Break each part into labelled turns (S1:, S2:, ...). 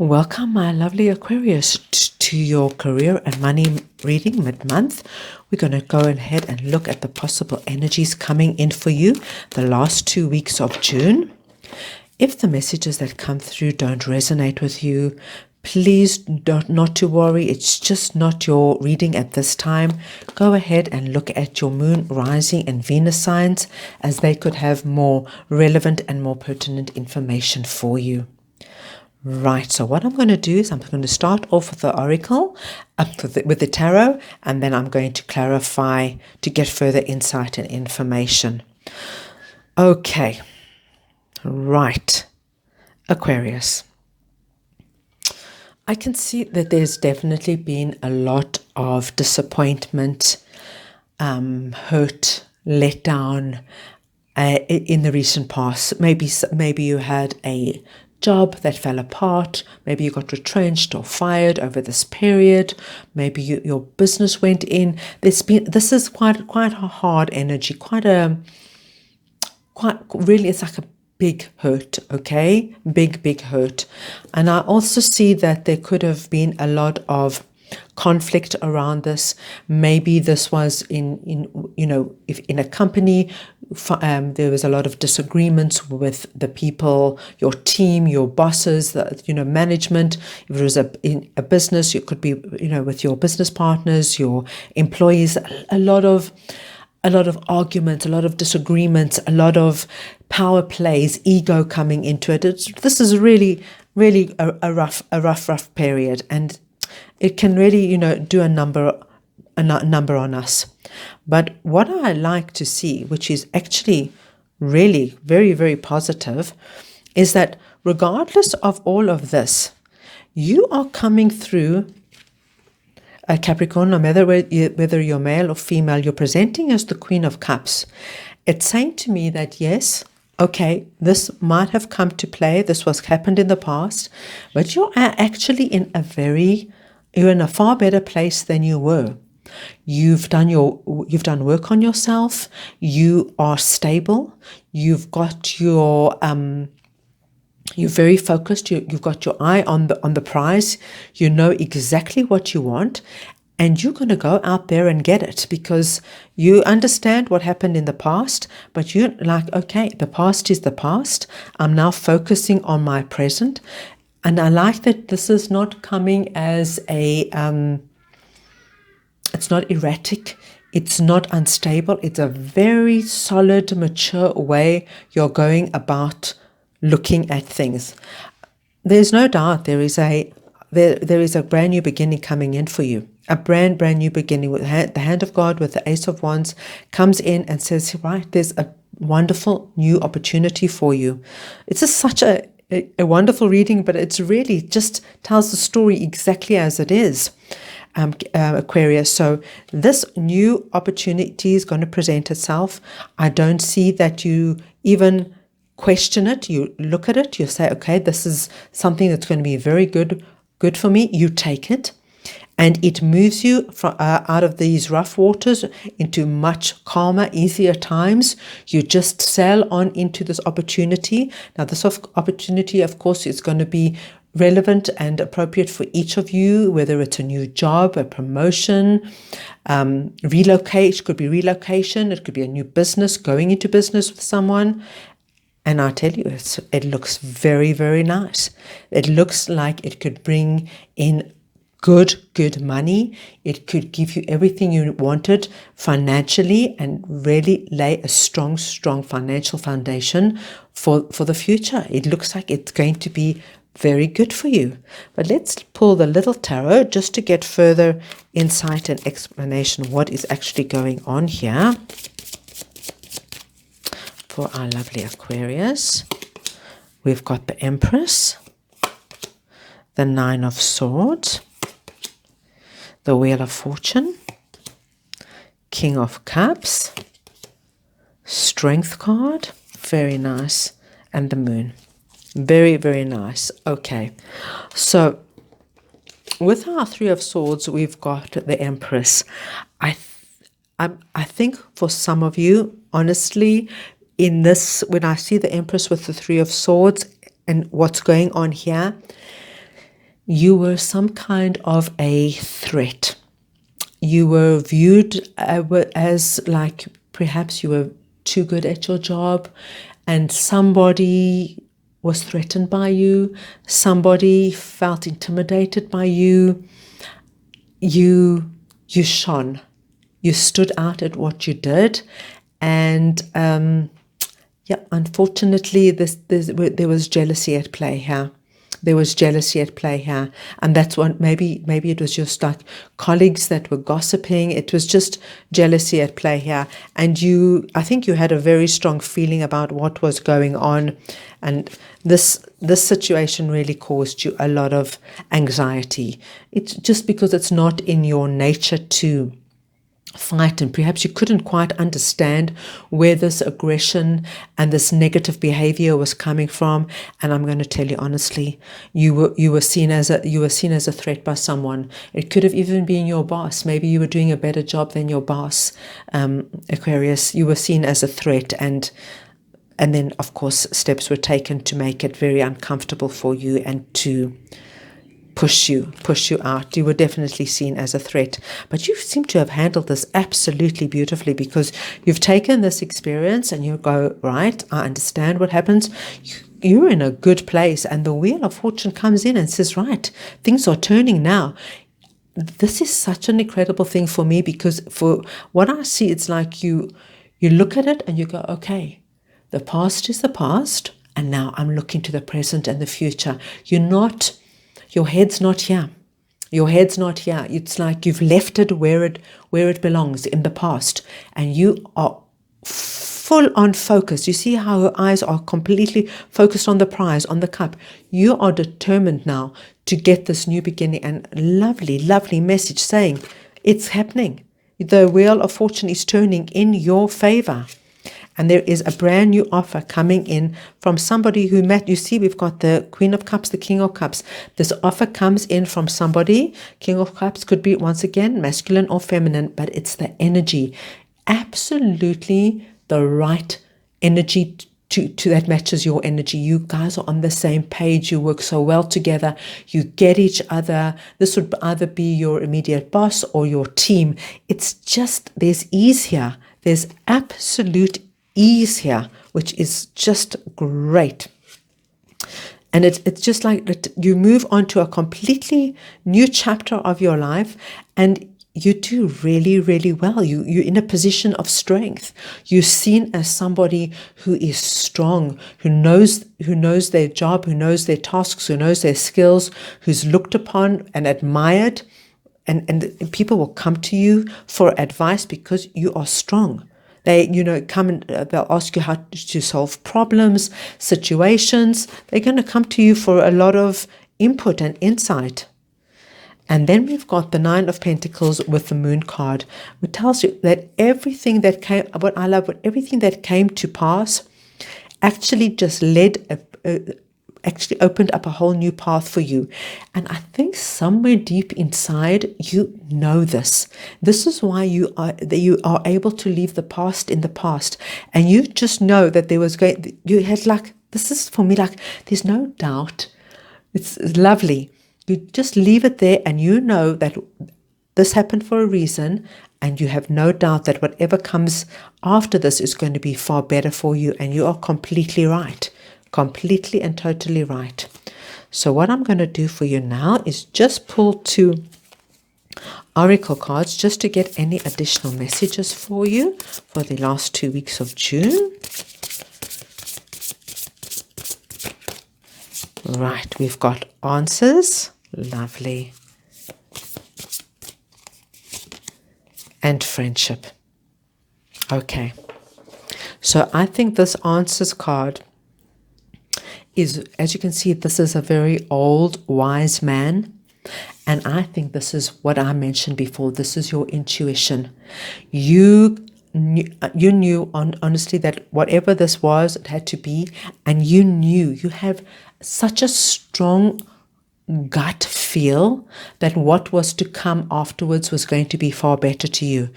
S1: Welcome, my lovely Aquarius, to your career and money reading mid-month. We're going to go ahead and look at the possible energies coming in for you the last 2 weeks of June. If the messages that come through don't resonate with you, please not to worry. It's just not your reading at this time. Go ahead and look at your moon, rising, and Venus signs, as they could have more relevant and more pertinent information for you. Right, so what I'm going to do is I'm going to start off with the oracle, with the tarot, and then I'm going to clarify to get further insight and information. Okay, right, Aquarius. I can see that there's definitely been a lot of disappointment, hurt, letdown in the recent past. Maybe you had a job that fell apart. Maybe you got retrenched or fired over this period. Maybe your business went in. This is quite a hard energy. Really, it's like a big hurt. Okay, big hurt. And I also see that there could have been a lot of conflict around this. Maybe this was if in a company there was a lot of disagreements with the people, your team, your bosses, management. If it was in a business, it could be with your business partners, your employees. A lot of arguments, a lot of disagreements, a lot of power plays, ego coming into it. This is really a rough period, and it can really, do a number on us. But what I like to see, which is actually really very, very positive, is that regardless of all of this, you are coming through a Capricorn, no matter whether you're male or female, you're presenting as the Queen of Cups. It's saying to me that, yes, okay, this might have come to play, this was happened in the past, but you're actually you're in a far better place than you were. You've done work on yourself. You are stable. You've got you're very focused. You've got your eye on the prize. You know exactly what you want, and you're going to go out there and get it, because you understand what happened in the past, but you're like, okay, the past is the past. I'm now focusing on my present. And I like that this is not coming as it's not erratic, it's not unstable. It's a very solid, mature way you're going about looking at things. There's no doubt there is a brand new beginning coming in for you. A brand new beginning. With the hand of God, with the Ace of Wands, comes in and says, right, there's a wonderful new opportunity for you. It's just such a wonderful reading, but it's really just tells the story exactly as it is, Aquarius. So this new opportunity is going to present itself. I don't see that you even question it. You look at it, you say, okay, this is something that's going to be very good for me. You take it, and it moves you out of these rough waters into much calmer, easier times. You just sail on into this opportunity. Now, this opportunity, of course, is going to be relevant and appropriate for each of you, whether it's a new job, a promotion, relocation. It could be relocation. It could be a new business, going into business with someone. And I tell you, it looks very, very nice. It looks like it could bring in good money. It could give you everything you wanted financially, and really lay a strong financial foundation for the future. It looks like it's going to be very good for you. But let's pull the little tarot just to get further insight and explanation what is actually going on here for our lovely Aquarius. We've got the Empress, the Nine of Swords, the Wheel of Fortune, King of Cups, Strength card, very nice, and the Moon. Very, very nice. Okay, so with our Three of Swords, we've got the Empress. I think for some of you, honestly, in this, when I see the Empress with the Three of Swords and what's going on here, you were some kind of a threat. You were viewed as like perhaps you were too good at your job, and somebody was threatened by you, somebody felt intimidated by you. You shone. You stood out at what you did, and unfortunately, there was jealousy at play here. There was jealousy at play here, and that's what maybe it was just like colleagues that were gossiping. It was just jealousy at play here, and I think you had a very strong feeling about what was going on, and this situation really caused you a lot of anxiety. It's just because it's not in your nature to fight, and perhaps you couldn't quite understand where this aggression and this negative behavior was coming from. And I'm going to tell you honestly, you were seen as a threat by someone. It could have even been your boss. Maybe you were doing a better job than your boss, Aquarius. You were seen as a threat, and then of course steps were taken to make it very uncomfortable for you and to push you out. You were definitely seen as a threat, but you seem to have handled this absolutely beautifully, because you've taken this experience and you go, right, I understand what happens. You're in a good place, and the wheel of fortune comes in and says, right, things are turning now. This is such an incredible thing for me, because for what I see, it's like you look at it and you go, okay, the past is the past, and now I'm looking to the present and the future. Your head's not here. Your head's not here. It's like you've left it where it belongs, in the past, and you are full on focused. You see how her eyes are completely focused on the prize, on the cup. You are determined now to get this new beginning, and lovely, lovely message saying it's happening. The wheel of fortune is turning in your favor. And there is a brand new offer coming in from somebody who met. You see, we've got the Queen of Cups, the King of Cups. This offer comes in from somebody. King of Cups could be, once again, masculine or feminine, but it's the energy. Absolutely the right energy to that matches your energy. You guys are on the same page. You work so well together. You get each other. This would either be your immediate boss or your team. It's just, there's ease here. There's absolute ease here, which is just great. And it's just like that you move on to a completely new chapter of your life, and you do really, really well. You're in a position of strength. You're seen as somebody who is strong, who knows their job, who knows their tasks, who knows their skills, who's looked upon and admired, and people will come to you for advice because you are strong. They, come and they'll ask you how to solve problems, situations. They're going to come to you for a lot of input and insight. And then we've got the Nine of Pentacles with the Moon card, which tells you that everything that came to pass actually just actually opened up a whole new path for you. And I think somewhere deep inside, you know this. This is why you are able to leave the past in the past. And you just know that you had like, this is for me, like, there's no doubt. It's lovely. You just leave it there, and you know that this happened for a reason, and you have no doubt that whatever comes after this is going to be far better for you, and you are completely right. Completely and totally right. So what I'm going to do for you now is just pull 2 oracle cards just to get any additional messages for you for the last 2 weeks of June. Right, we've got answers. Lovely. And friendship. Okay. So I think this answers card is, as you can see, this is a very old, wise man. And I think this is what I mentioned before. This is your intuition. You knew honestly that whatever this was, it had to be. And you knew. You have such a strong gut feel that what was to come afterwards was going to be far better to you.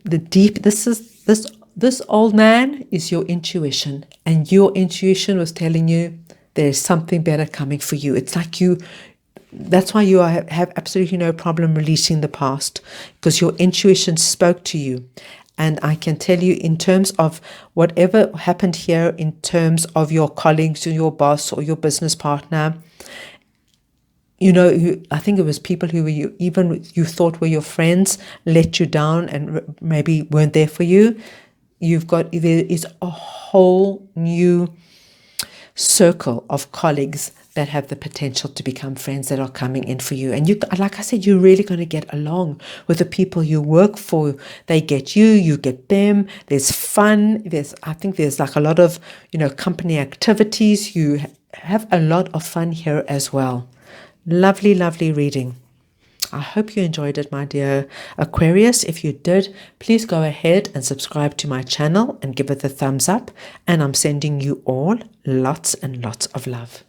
S1: This old man is your intuition. And your intuition was telling you, there's something better coming for you. It's like that's why you have absolutely no problem releasing the past, because your intuition spoke to you. And I can tell you, in terms of whatever happened here, in terms of your colleagues or your boss or your business partner, I think it was people who you thought were your friends, let you down and maybe weren't there for you. There is a whole new circle of colleagues that have the potential to become friends that are coming in for you. And like I said, you're really going to get along with the people you work for. They get you, you get them. There's fun. I think there's like a lot of, company activities. You have a lot of fun here as well. Lovely, lovely reading. I hope you enjoyed it, my dear Aquarius. If you did, please go ahead and subscribe to my channel and give it a thumbs up. And I'm sending you all lots and lots of love.